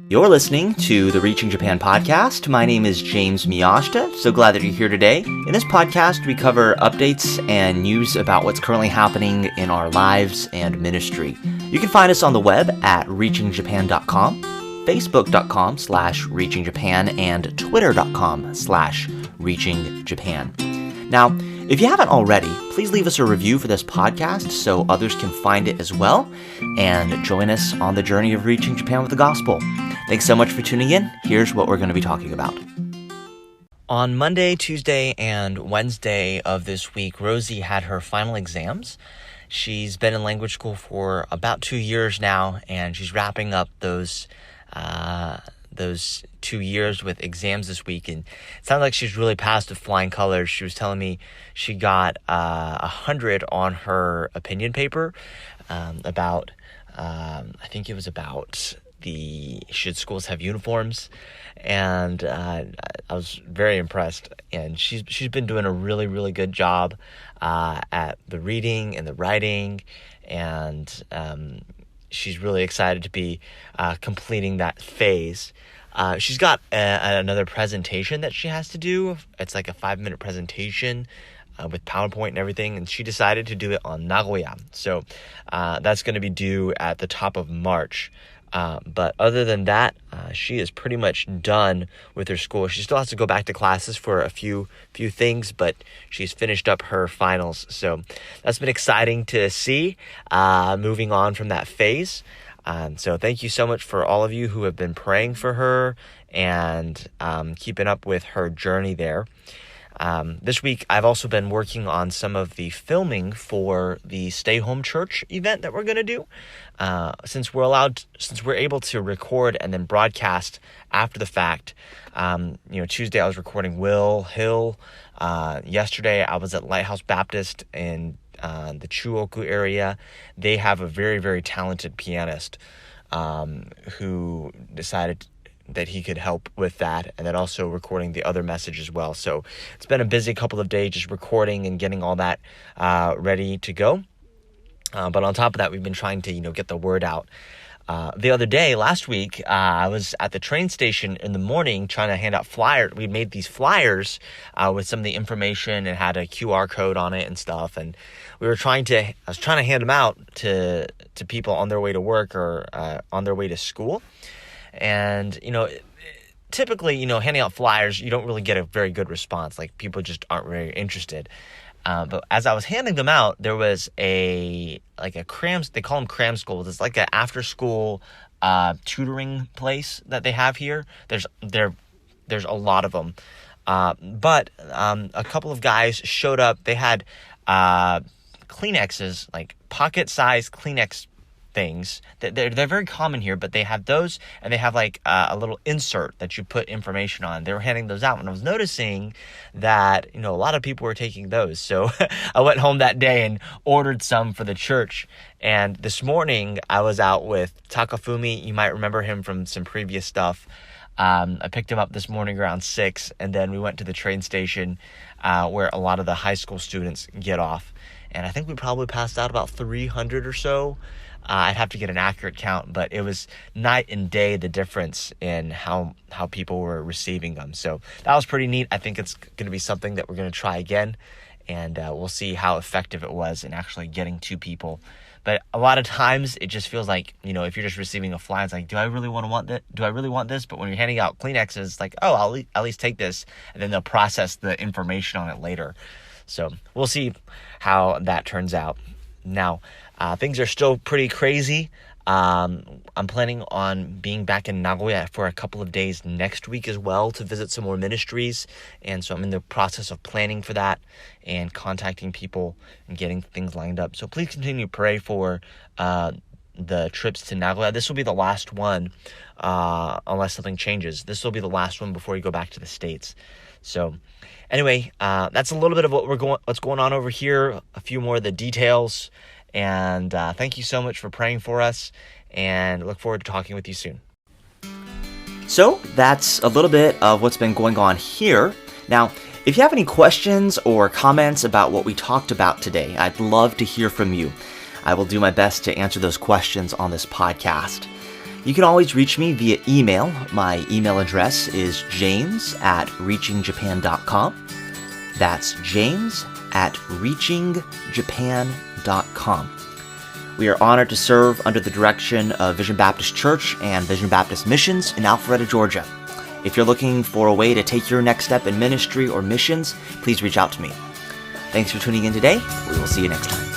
You're listening to the Reaching Japan podcast. My name is James Miyashita. So glad that you're here today. In this podcast, we cover updates and news about what's currently happening in our lives and ministry. You can find us on the web at reachingjapan.com, facebook.com/reachingjapan, and twitter.com/reachingjapan. Now, if you haven't already, please leave us a review for this podcast so others can find it as well and join us on the journey of reaching Japan with the gospel. Thanks so much for tuning in. Here's what we're going to be talking about. On Monday, Tuesday, and Wednesday of this week, Rosie had her final exams. She's been in language school for about 2 years now, and she's wrapping up those 2 years with exams this week, and it sounds like she's really passed with flying colors. She was telling me she got 100 on her opinion paper about I think it was about should schools have uniforms, and I was very impressed. And she's been doing a really, really good job at the reading and the writing, and she's really excited to be completing that phase. She's got another presentation that she has to do. It's like a 5-minute presentation with PowerPoint and everything, and she decided to do it on Nagoya. So that's going to be due at the top of March. But other than that, she is pretty much done with her school. She still has to go back to classes for a few things, but she's finished up her finals. So that's been exciting to see, moving on from that phase. So thank you so much for all of you who have been praying for her and keeping up with her journey there. This week, I've also been working on some of the filming for the Stay Home Church event that we're going to do. Since we're able to record and then broadcast after the fact. Tuesday I was recording Will Hill. Yesterday I was at Lighthouse Baptist in the Chuoku area. They have a very, very talented pianist who decided that he could help with that, and then also recording the other message as well. So it's been a busy couple of days just recording and getting all that ready to go. But on top of that, we've been trying to, get the word out. The other day, last week, I was at the train station in the morning trying to hand out flyers. We made these flyers with some of the information and had a QR code on it and stuff. And I was trying to hand them out to people on their way to work or on their way to school. And, typically, handing out flyers, you don't really get a very good response. Like, people just aren't very interested. But as I was handing them out, there was a cram, they call them cram schools. It's like an after school tutoring place that they have here. There's a lot of them. But a couple of guys showed up. They had Kleenexes, like pocket-sized Kleenex things. They're very common here, but they have those, and they have like a little insert that you put information on. They were handing those out, and I was noticing that a lot of people were taking those. So I went home that day and ordered some for the church. And this morning I was out with Takafumi. You might remember him from some previous stuff. I picked him up this morning around 6, and then we went to the train station where a lot of the high school students get off. And I think we probably passed out about 300 or so. I'd have to get an accurate count, but it was night and day, the difference in how people were receiving them. So that was pretty neat. I think it's going to be something that we're going to try again, and we'll see how effective it was in actually getting to people. But a lot of times it just feels like, if you're just receiving a flyer, it's like, do I really want this? But when you're handing out Kleenexes, it's like, oh, I'll at least take this, and then they'll process the information on it later. So we'll see how that turns out. Now, things are still pretty crazy. I'm planning on being back in Nagoya for a couple of days next week as well to visit some more ministries. And so I'm in the process of planning for that and contacting people and getting things lined up. So please continue to pray for the trips to Nagoya. This will be the last one, unless something changes. This will be the last one before you go back to the States. So anyway, that's a little bit of what's going on over here, a few more of the details. And thank you so much for praying for us, and look forward to talking with you soon. So that's a little bit of what's been going on here. Now, if you have any questions or comments about what we talked about today, I'd love to hear from you. I will do my best to answer those questions on this podcast. You can always reach me via email. My email address is james@reachingjapan.com. That's james@reachingjapan.com. We are honored to serve under the direction of Vision Baptist Church and Vision Baptist Missions in Alpharetta, Georgia. If you're looking for a way to take your next step in ministry or missions, please reach out to me. Thanks for tuning in today. We will see you next time.